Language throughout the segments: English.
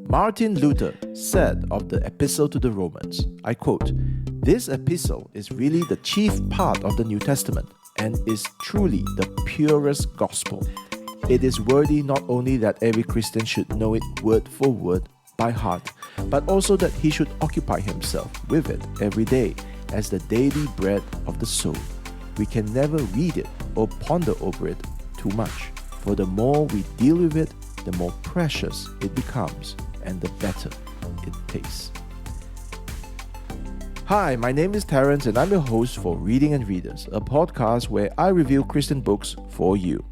Martin Luther said of the Epistle to the Romans, I quote, "This epistle is really the chief part of the New Testament and is truly the purest gospel. It is worthy not only that every Christian should know it word for word by heart, but also that he should occupy himself with it every day as the daily bread of the soul. We can never read it or ponder over it too much, for the more we deal with it, the more precious it becomes and the better it tastes." Hi, my name is Terence and I'm your host for Reading and Readers, a podcast where I review Christian books for you.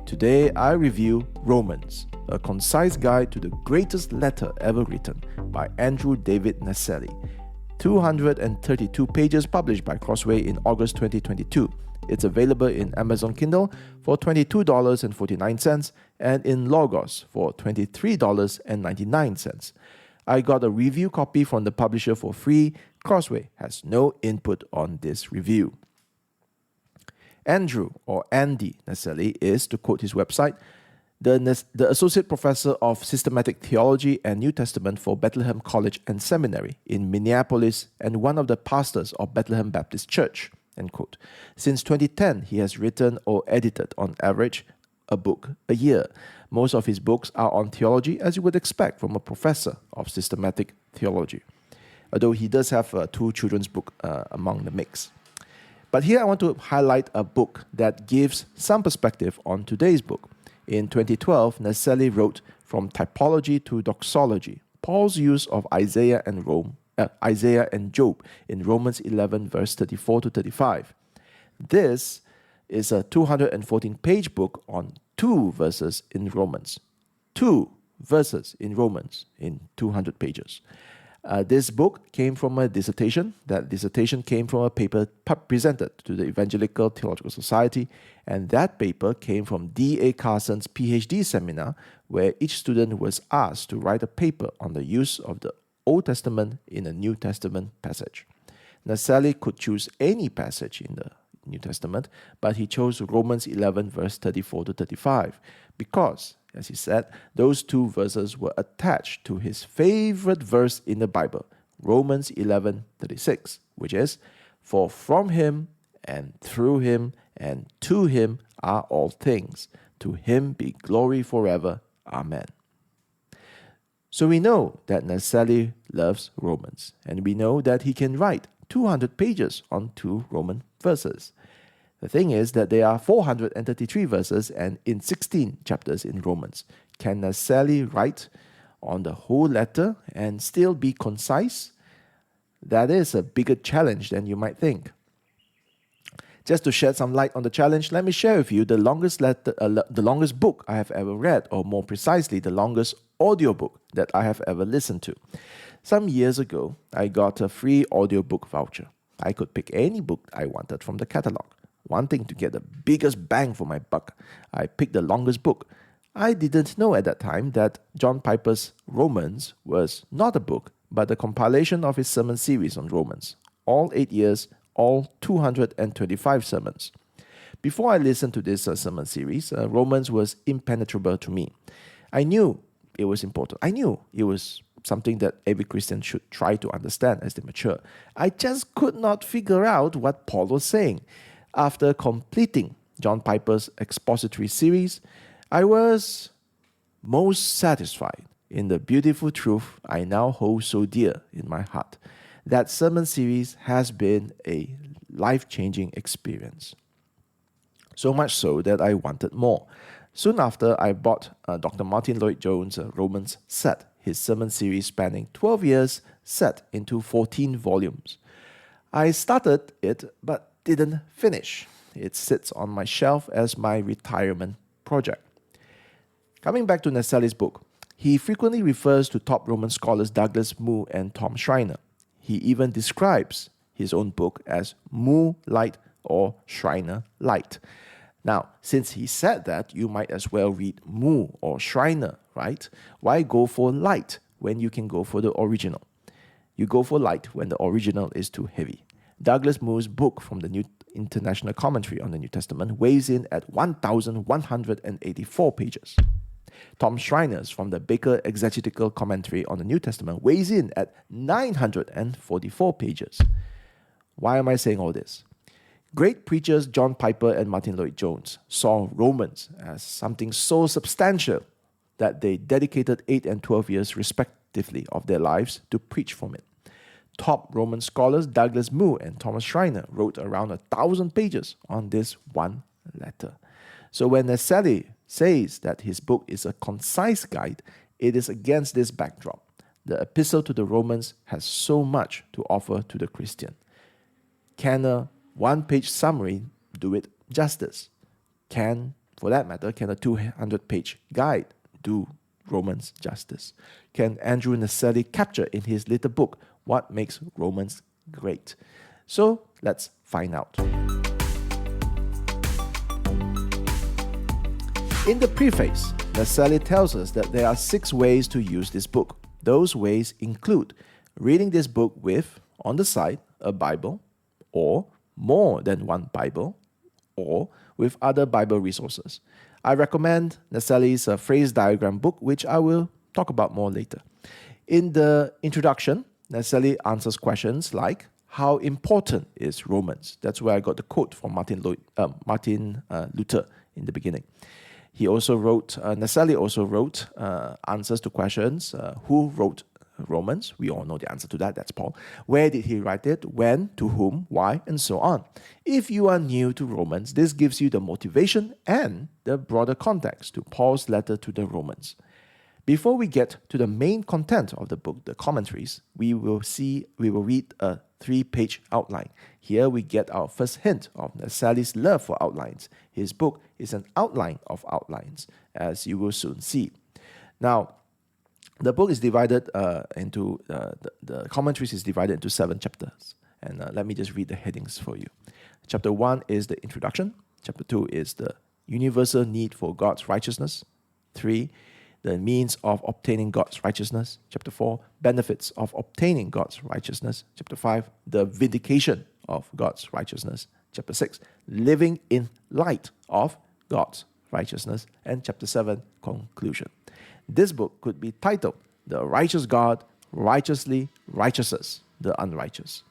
Today I review Romans, a concise guide to the greatest letter ever written by Andrew David Naselli. 232 pages published by Crossway in August 2022. It's available in Amazon Kindle for $22.49 and in Logos for $23.99. I got a review copy from the publisher for free. Crossway has no input on this review. Andrew, or Andy Naselli, is, to quote his website, the Associate Professor of Systematic Theology and New Testament for Bethlehem College and Seminary in Minneapolis and one of the pastors of Bethlehem Baptist Church. End quote. Since 2010, he has written or edited, on average, a book a year. Most of his books are on theology, as you would expect from a professor of systematic theology, although he does have two children's books among the mix. But here I want to highlight a book that gives some perspective on today's book. In 2012, Naselli wrote From Typology to Doxology, Paul's use of Isaiah and Job in Romans 11, verse 34 to 35. This is a 214-page book on two verses in Romans. Two verses in Romans in 200 pages. This book came from a dissertation. That dissertation came from a paper presented to the Evangelical Theological Society, and that paper came from D.A. Carson's PhD seminar, where each student was asked to write a paper on the use of the Old Testament in a New Testament passage. Naselli could choose any passage in the New Testament, but he chose Romans 11, verse 34 to 35, because, as he said, those two verses were attached to his favorite verse in the Bible, Romans 11:36, which is, "For from him and through him and to him are all things. To him be glory forever. Amen." So we know that Naselli loves Romans, and we know that he can write 200 pages on two Roman verses. The thing is that there are 433 verses and in 16 chapters in Romans. Can Naselli write on the whole letter and still be concise? That is a bigger challenge than you might think. Just to shed some light on the challenge, let me share with you the longest book I have ever read, or more precisely, the longest audiobook that I have ever listened to. Some years ago, I got a free audiobook voucher. I could pick any book I wanted from the catalog. Wanting to get the biggest bang for my buck, I picked the longest book. I didn't know at that time that John Piper's Romans was not a book, but a compilation of his sermon series on Romans. All 8 years, all 225 sermons. Before I listened to this sermon series, Romans was impenetrable to me. I knew it was important. I knew it was something that every Christian should try to understand as they mature. I just could not figure out what Paul was saying. After completing John Piper's expository series, I was most satisfied in the beautiful truth I now hold so dear in my heart. That sermon series has been a life-changing experience. So much so that I wanted more. Soon after, I bought Dr. Martin Lloyd-Jones' Romans set, his sermon series spanning 12 years, set into 14 volumes. I started it, but didn't finish. It sits on my shelf as my retirement project. Coming back to Naselli's book, he frequently refers to top Roman scholars Douglas Moo and Tom Schreiner. He even describes his own book as Moo Light or Schreiner Light. Now, since he said that, you might as well read Moo or Schreiner, right? Why go for light when you can go for the original? You go for light when the original is too heavy. Douglas Moo's book from the New International Commentary on the New Testament weighs in at 1,184 pages. Tom Schreiner's from the Baker Exegetical Commentary on the New Testament weighs in at 944 pages. Why am I saying all this? Great preachers John Piper and Martin Lloyd-Jones saw Romans as something so substantial that they dedicated 8 and 12 years respectively of their lives to preach from it. Top Roman scholars Douglas Moo and Thomas Schreiner wrote around 1,000 pages on this one letter. So when Naselli says that his book is a concise guide, it is against this backdrop. The Epistle to the Romans has so much to offer to the Christian. Can a one-page summary do it justice? For that matter, can a 200-page guide do Romans justice? Can Andrew Naselli capture in his little book what makes Romans great? So let's find out. In the preface, Naselli tells us that there are 6 ways to use this book. Those ways include reading this book with, on the side, a Bible, or more than one Bible, or with other Bible resources. I recommend Naselli's phrase diagram book, which I will talk about more later. In the introduction, Naselli answers questions like, how important is Romans? That's where I got the quote from Martin Luther in the beginning. Naselli also wrote answers to questions, who wrote Romans? We all know the answer to that, that's Paul. Where did he write it? When? To whom? Why? And so on. If you are new to Romans, this gives you the motivation and the broader context to Paul's letter to the Romans. Before we get to the main content of the book, the commentaries, we will read a 3-page outline. Here we get our first hint of Naselli's love for outlines. His book is an outline of outlines, as you will soon see. Now, the book is divided the commentaries is divided into 7 chapters. And let me just read the headings for you. Chapter 1 is the introduction. Chapter 2 is the universal need for God's righteousness. 3, the means of obtaining God's righteousness. Chapter 4, benefits of obtaining God's righteousness. Chapter 5, the vindication of God's righteousness. Chapter 6, living in light of God's righteousness. And chapter 7, conclusion. This book could be titled, The Righteous God Righteously Righteouses the Unrighteous.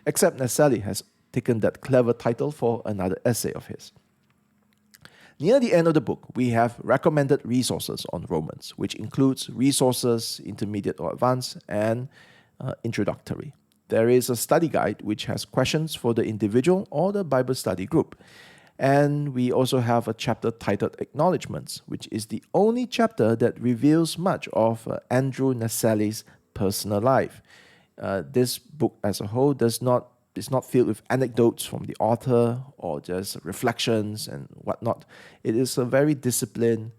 Except Naselli has taken that clever title for another essay of his. Near the end of the book, we have recommended resources on Romans, which includes resources, intermediate or advanced, and introductory. There is a study guide which has questions for the individual or the Bible study group. And we also have a chapter titled Acknowledgements, which is the only chapter that reveals much of Andrew Naselli's personal life. This book as a whole is not filled with anecdotes from the author or just reflections and whatnot. It is a very disciplined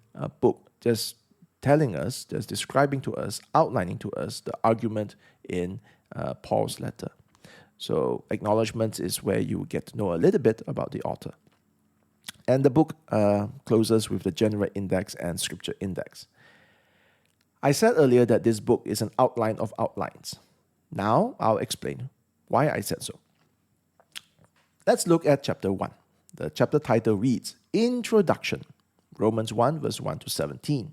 book, just telling us, just describing to us, outlining to us the argument in Paul's letter. So Acknowledgements is where you get to know a little bit about the author. And the book closes with the general index and scripture index. I said earlier that this book is an outline of outlines. Now I'll explain why I said so. Let's look at chapter 1. The chapter title reads, Introduction, Romans 1, verse 1 to 17.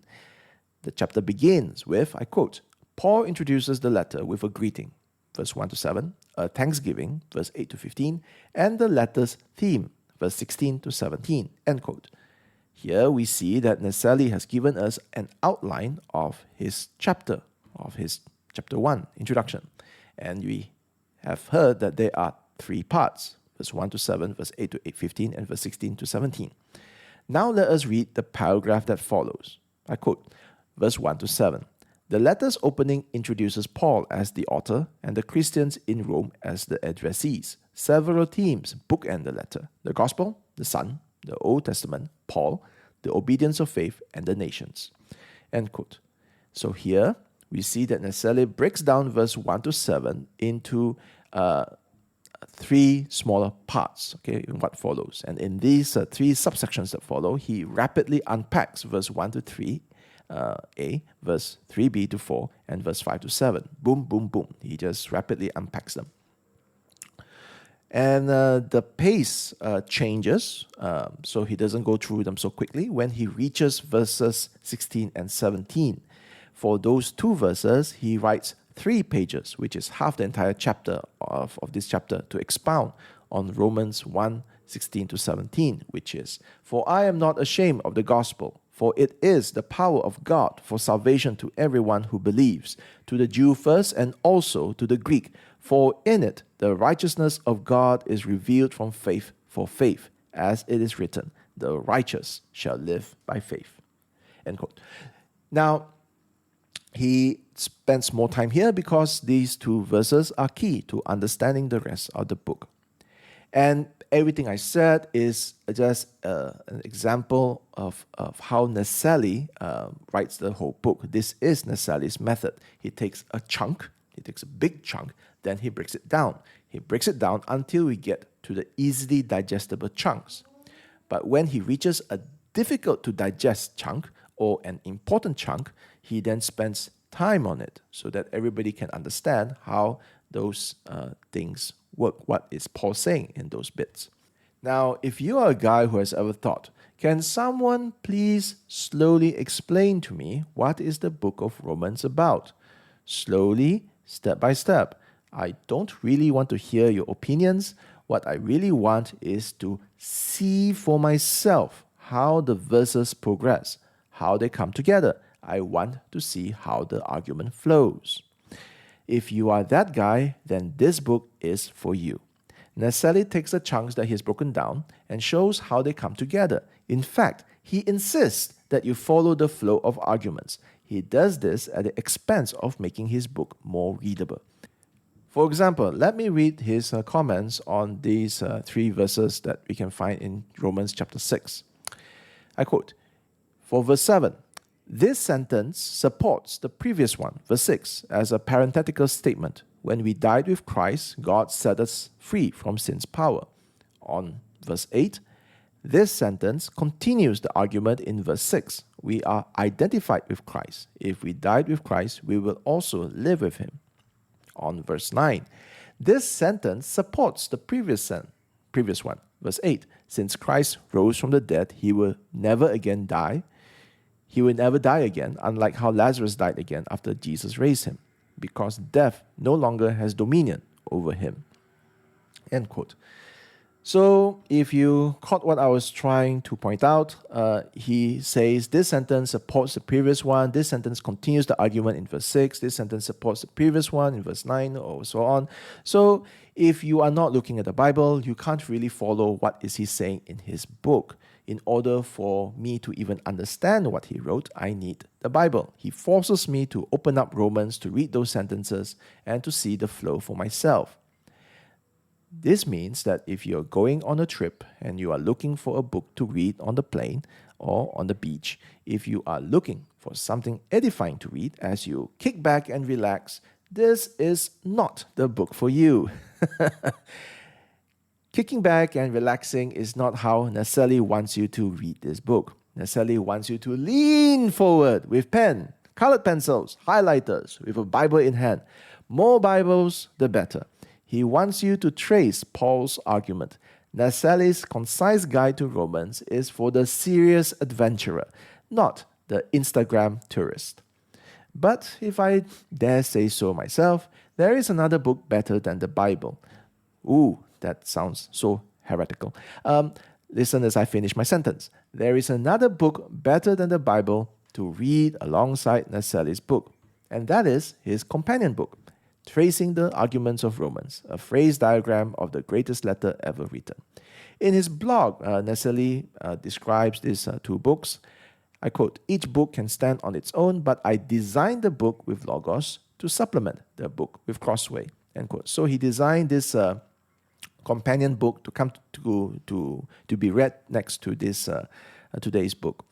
The chapter begins with, I quote, Paul introduces the letter with a greeting, verse 1 to 7, a thanksgiving, verse 8 to 15, and the letter's theme, verse 16 to 17, end quote. Here we see that Naselli has given us an outline of his chapter 1, introduction. And we have heard that there are 3 parts, verse 1 to 7, verse 8 to 15, and verse 16 to 17. Now let us read the paragraph that follows. I quote, verse 1 to 7. The letter's opening introduces Paul as the author and the Christians in Rome as the addressees. Several themes bookend the letter: the gospel, the Son, the Old Testament, Paul, the obedience of faith, and the nations. End quote. So here we see that Naselli breaks down verse 1 to 7 into 3 smaller parts, okay, in what follows. And in these 3 subsections that follow, he rapidly unpacks verse 1 to 3, A, verse 3b to 4, and verse 5 to 7. Boom, boom, boom. He just rapidly unpacks them. And the pace changes, so he doesn't go through them so quickly when he reaches verses 16 and 17. For those two verses, he writes 3 pages, which is half the entire chapter of this chapter, to expound on Romans 1, 16 to 17, which is, "For I am not ashamed of the gospel, for it is the power of God for salvation to everyone who believes, to the Jew first and also to the Greek. For in it the righteousness of God is revealed from faith for faith, as it is written, the righteous shall live by faith." End quote. Now, he spends more time here because these 2 verses are key to understanding the rest of the book. And everything I said is just an example of how Naselli writes the whole book. This is Naselli's method. He takes a big chunk, then he breaks it down. He breaks it down until we get to the easily digestible chunks. But when he reaches a difficult to digest chunk or an important chunk, he then spends time on it so that everybody can understand how those things work. What is Paul saying in those bits? Now, if you are a guy who has ever thought, can someone please slowly explain to me what is the book of Romans about? Slowly, step by step. I don't really want to hear your opinions. What I really want is to see for myself how the verses progress, how they come together. I want to see how the argument flows. If you are that guy, then this book is for you. Naselli takes the chunks that he has broken down and shows how they come together. In fact, he insists that you follow the flow of arguments. He does this at the expense of making his book more readable. For example, let me read his comments on these 3 verses that we can find in Romans chapter 6. I quote, for verse 7, "This sentence supports the previous one, verse 6, as a parenthetical statement. When we died with Christ, God set us free from sin's power." On verse 8, this sentence continues the argument in verse 6. We are identified with Christ. If we died with Christ, we will also live with him. On verse 9, this sentence supports the previous one, verse 8. Since Christ rose from the dead, he will never again die. He will never die again, unlike how Lazarus died again after Jesus raised him, because death no longer has dominion over him. End quote. So if you caught what I was trying to point out, he says this sentence supports the previous one, this sentence continues the argument in verse 6, this sentence supports the previous one in verse 9, or so on. So if you are not looking at the Bible, you can't really follow what is he saying in his book. In order for me to even understand what he wrote, I need the Bible. He forces me to open up Romans, to read those sentences, and to see the flow for myself. This means that if you're going on a trip and you are looking for a book to read on the plane or on the beach, if you are looking for something edifying to read as you kick back and relax, this is not the book for you. Kicking back and relaxing is not how Naselli wants you to read this book. Naselli wants you to lean forward with pen, colored pencils, highlighters, with a Bible in hand. More Bibles, the better. He wants you to trace Paul's argument. Naselli's concise guide to Romans is for the serious adventurer, not the Instagram tourist. But if I dare say so myself, there is another book better than the Bible. Ooh, that sounds so heretical. Listen as I finish my sentence. There is another book better than the Bible to read alongside Naselli's book, and that is his companion book, Tracing the Arguments of Romans, a phrase diagram of the greatest letter ever written. In his blog, Naselli describes these 2 books. I quote, "Each book can stand on its own, but I designed the book with Logos to supplement the book with Crossway." End quote. So he designed this companion book to come to be read next to this today's book.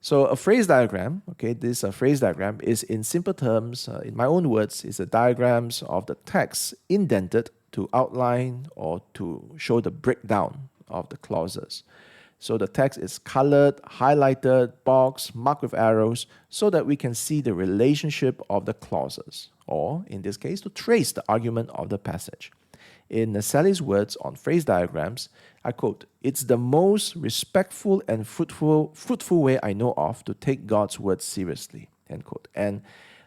So a phrase diagram, okay, this phrase diagram is, in simple terms, in my own words, is the diagrams of the text indented to outline or to show the breakdown of the clauses. So the text is colored, highlighted, boxed, marked with arrows, so that we can see the relationship of the clauses, or in this case, to trace the argument of the passage. In Naselli's words on phrase diagrams, I quote, "It's the most respectful and fruitful way I know of to take God's word seriously," end quote. And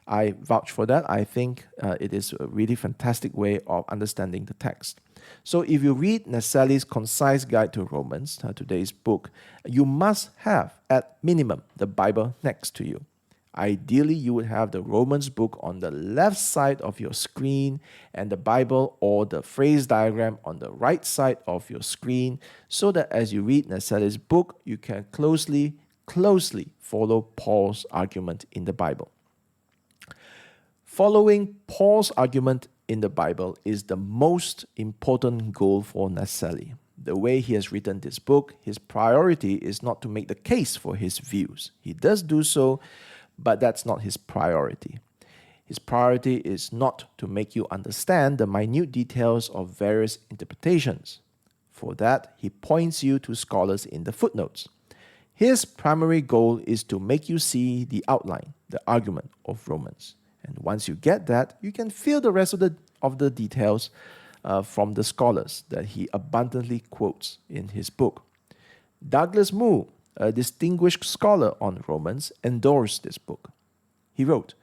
I vouch for that. I think it is a really fantastic way of understanding the text. So if you read Naselli's Concise Guide to Romans, today's book, you must have, at minimum, the Bible next to you. Ideally, you would have the Romans book on the left side of your screen and the Bible or the phrase diagram on the right side of your screen, so that as you read Naselli's book, you can closely follow Paul's argument in the Bible. Following Paul's argument in the Bible is the most important goal for Naselli. The way he has written this book, his priority is not to make the case for his views. He does do so, but that's not his priority. His priority is not to make you understand the minute details of various interpretations. For that, he points you to scholars in the footnotes. His primary goal is to make you see the outline, the argument of Romans. And once you get that, you can fill the rest of the details from the scholars that he abundantly quotes in his book. Douglas Moo, a distinguished scholar on Romans, endorsed this book. He wrote,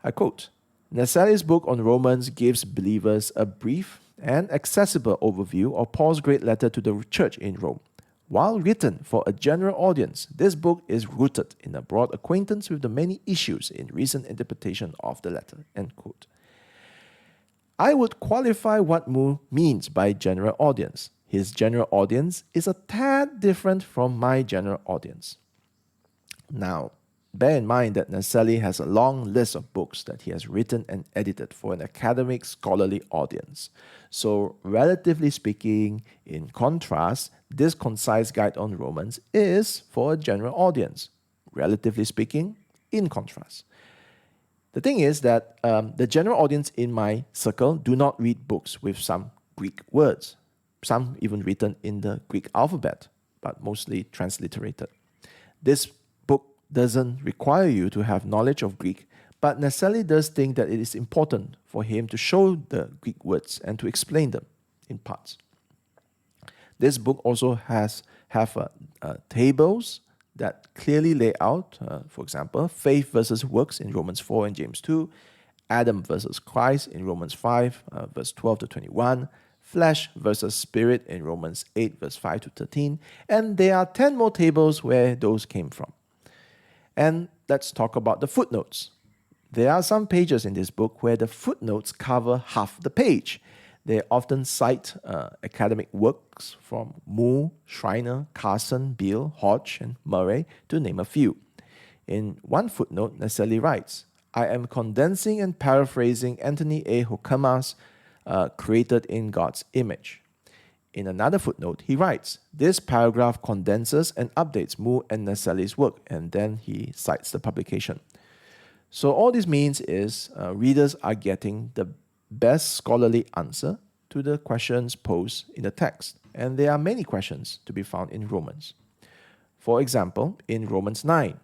I quote, "Naselli's book on Romans gives believers a brief and accessible overview of Paul's great letter to the church in Rome. While written for a general audience, this book is rooted in a broad acquaintance with the many issues in recent interpretation of the letter." End quote. I would qualify what Moo means by general audience. His general audience is a tad different from my general audience. Now, bear in mind that Naselli has a long list of books that he has written and edited for an academic scholarly audience. So, relatively speaking, in contrast, this concise guide on Romans is for a general audience. Relatively speaking, in contrast. The thing is that the general audience in my circle do not read books with some Greek words, some even written in the Greek alphabet, but mostly transliterated. This book doesn't require you to have knowledge of Greek, but Naselli does think that it is important for him to show the Greek words and to explain them in parts. This book also have tables that clearly lay out, for example, faith versus works in Romans 4 and James 2, Adam versus Christ in Romans 5, verse 12 to 21, flesh versus spirit in Romans 8, verse 5 to 13, and there are 10 more tables where those came from. And let's talk about the footnotes. There are some pages in this book where the footnotes cover half the page. They often cite academic works from Moo, Schreiner, Carson, Beale, Hodge, and Murray, to name a few. In one footnote, Naselli writes, "I am condensing and paraphrasing Anthony A. Hoekema's Created in God's Image." In another footnote, he writes, "This paragraph condenses and updates Moo and Naselli's work," and then he cites the publication. So all this means is readers are getting the best scholarly answer to the questions posed in the text. And there are many questions to be found in Romans. For example, in Romans 9,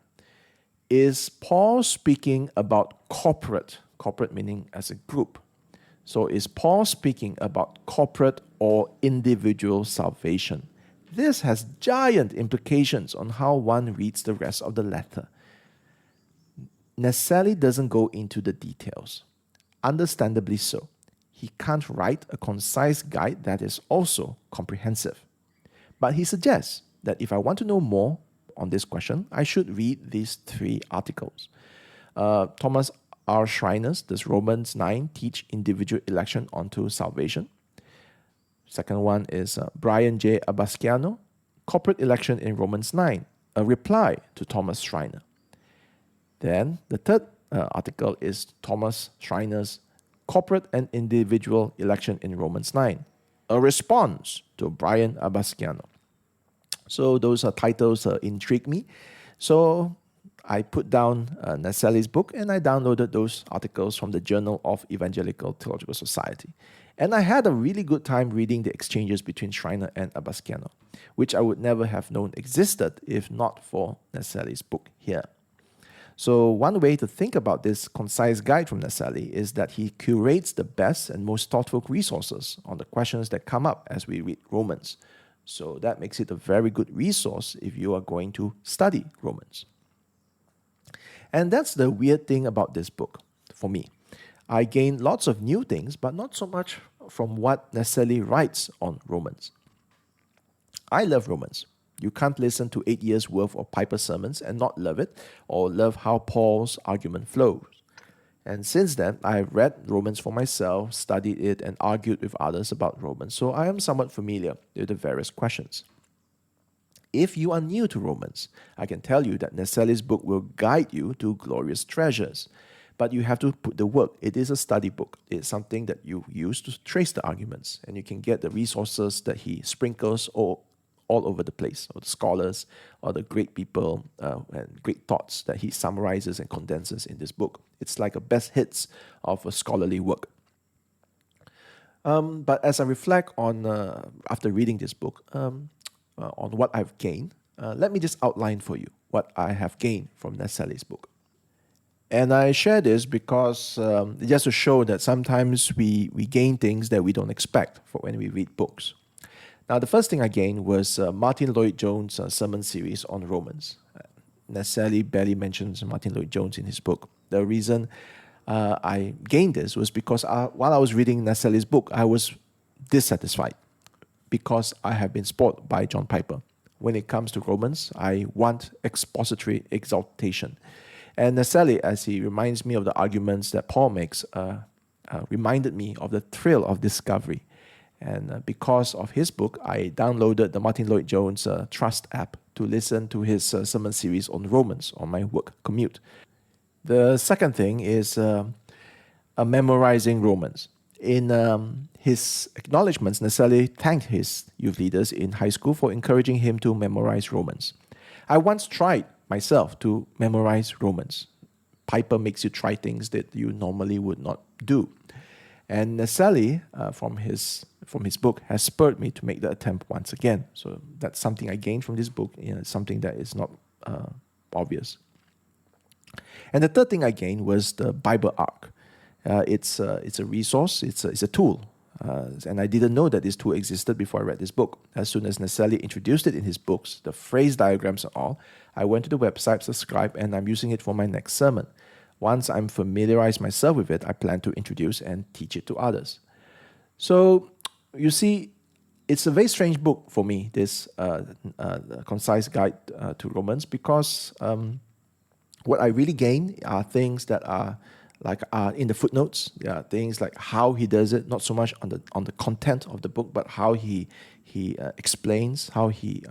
is Paul speaking about corporate meaning as a group? So is Paul speaking about corporate or individual salvation? This has giant implications on how one reads the rest of the letter. Naselli doesn't go into the details. Understandably so. He can't write a concise guide that is also comprehensive. But he suggests that if I want to know more on this question, I should read these 3 articles. Thomas R. Schreiner's Does Romans 9 Teach Individual Election Onto Salvation? Second one is Brian J. Abasciano, Corporate Election in Romans 9, a reply to Thomas Schreiner. Then the third article is Thomas Schreiner's Corporate and Individual Election in Romans 9, a response to Brian Abasciano. So those are titles intrigue me. So I put down Naselli's book and I downloaded those articles from the Journal of Evangelical Theological Society. And I had a really good time reading the exchanges between Schreiner and Abasciano, which I would never have known existed if not for Naselli's book here. So one way to think about this concise guide from Naselli is that he curates the best and most thoughtful resources on the questions that come up as we read Romans. So that makes it a very good resource if you are going to study Romans. And that's the weird thing about this book for me. I gained lots of new things, but not so much from what Naselli writes on Romans. I love Romans. You can't listen to 8 years' worth of Piper sermons and not love it, or love how Paul's argument flows. And since then, I've read Romans for myself, studied it, and argued with others about Romans, so I am somewhat familiar with the various questions. If you are new to Romans, I can tell you that Naselli's book will guide you to glorious treasures. But you have to put the work. It is a study book. It's something that you use to trace the arguments, and you can get the resources that he sprinkles all over the place, or the scholars, or the great people and great thoughts that he summarizes and condenses in this book. It's like a best hits of a scholarly work. But as I reflect on, after reading this book, on what I've gained, let me just outline for you what I have gained from Naselli's book. And I share this because just to show that sometimes we gain things that we don't expect for when we read books. Now, the first thing I gained was Martin Lloyd-Jones' sermon series on Romans. Naselli barely mentions Martin Lloyd-Jones in his book. The reason I gained this was because while I was reading Naselli's book, I was dissatisfied because I have been spoiled by John Piper. When it comes to Romans, I want expository exaltation. And Naselli, as he reminds me of the arguments that Paul makes, reminded me of the thrill of discovery. And because of his book, I downloaded the Martin Lloyd-Jones Trust app to listen to his sermon series on Romans on my work commute. The second thing is memorizing Romans. In his acknowledgements, Naselli thanked his youth leaders in high school for encouraging him to memorize Romans. I once tried myself to memorize Romans. Piper makes you try things that you normally would not do. And Naselli, from his book, has spurred me to make the attempt once again. So that's something I gained from this book. Something that is not obvious. And the third thing I gained was the Bible Arc. It's a resource. It's a tool. And I didn't know that this tool existed before I read this book. As soon as Naselli introduced it in his books, the phrase diagrams and all, I went to the website, subscribed, and I'm using it for my next sermon. Once I'm familiarized myself with it, I plan to introduce and teach it to others. So, you see, it's a very strange book for me, this concise guide to Romans, because what I really gain are things that are in the footnotes. Yeah, things like how he does it, not so much on the content of the book, but how he explains, how he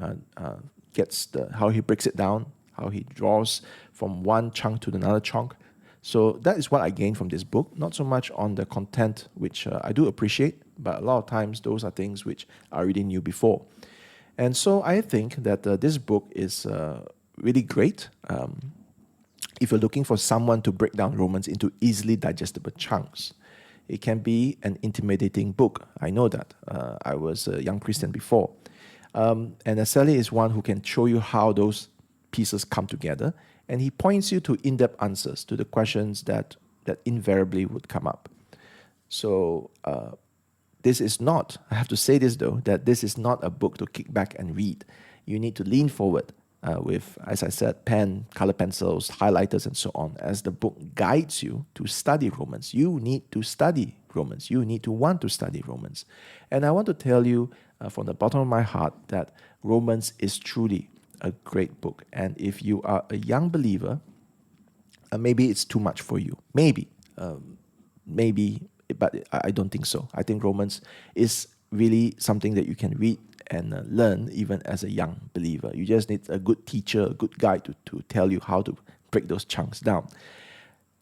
how he breaks it down, how he draws from one chunk to another chunk. So that is what I gained from this book, not so much on the content, which I do appreciate, but a lot of times those are things which I already knew before. And so I think that this book is really great if you're looking for someone to break down Romans into easily digestible chunks. It can be an intimidating book. I know that. I was a young Christian before. And Naselli is one who can show you how those pieces come together, and he points you to in-depth answers to the questions that invariably would come up. So this is not, I have to say this though, that this is not a book to kick back and read. You need to lean forward with, as I said, pen, color pencils, highlighters, and so on. As the book guides you to study Romans, you need to study Romans. You need to want to study Romans. And I want to tell you from the bottom of my heart that Romans is truly a great book. And if you are a young believer, maybe it's too much for you. Maybe, but I don't think so. I think Romans is really something that you can read and learn even as a young believer. You just need a good teacher, a good guide to tell you how to break those chunks down.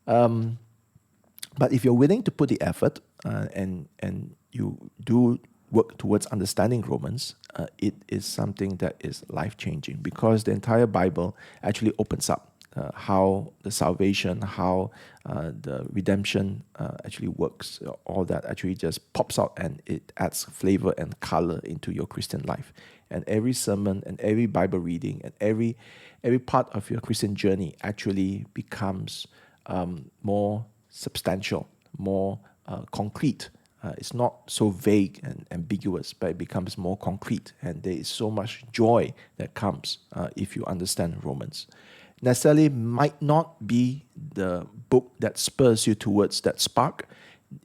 But if you're willing to put the effort and you do work towards understanding Romans, it is something that is life-changing, because the entire Bible actually opens up how the salvation, how the redemption actually works. All that actually just pops out, and it adds flavor and color into your Christian life. And every sermon and every Bible reading and every part of your Christian journey actually becomes more substantial, more concrete. It's not so vague and ambiguous, but it becomes more concrete. And there is so much joy that comes if you understand Romans. Naselli might not be the book that spurs you towards that spark.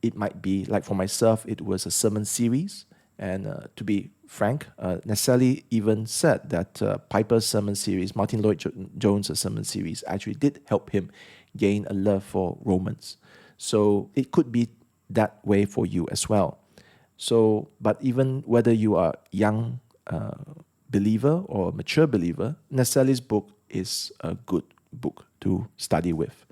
It might be, like for myself, it was a sermon series. And to be frank, Naselli even said that Piper's sermon series, Martin Lloyd-Jones' sermon series, actually did help him gain a love for Romans. So it could be that way for you as well. So, but even whether you are a young believer or a mature believer, Naselli's book is a good book to study with.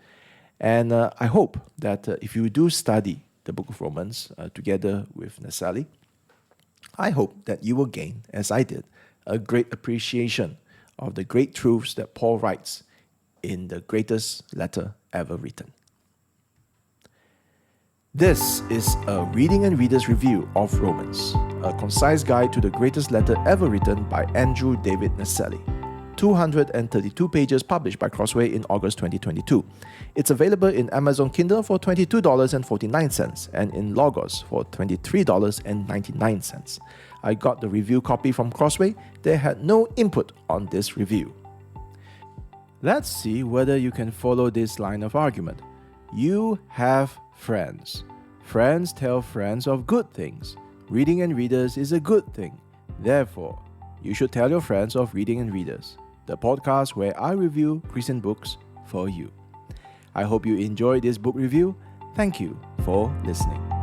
And I hope that if you do study the book of Romans together with Naselli, I hope that you will gain, as I did, a great appreciation of the great truths that Paul writes in the greatest letter ever written. This is a Reading and Readers Review of Romans, a concise guide to the greatest letter ever written by Andrew David Naselli. 232 pages published by Crossway in August 2022. It's available in Amazon Kindle for $22.49 and in Logos for $23.99. I got the review copy from Crossway. They had no input on this review. Let's see whether you can follow this line of argument. You have friends. Friends tell friends of good things. Reading and Readers is a good thing. Therefore, you should tell your friends of Reading and Readers, the podcast where I review Christian books for you. I hope you enjoyed this book review. Thank you for listening.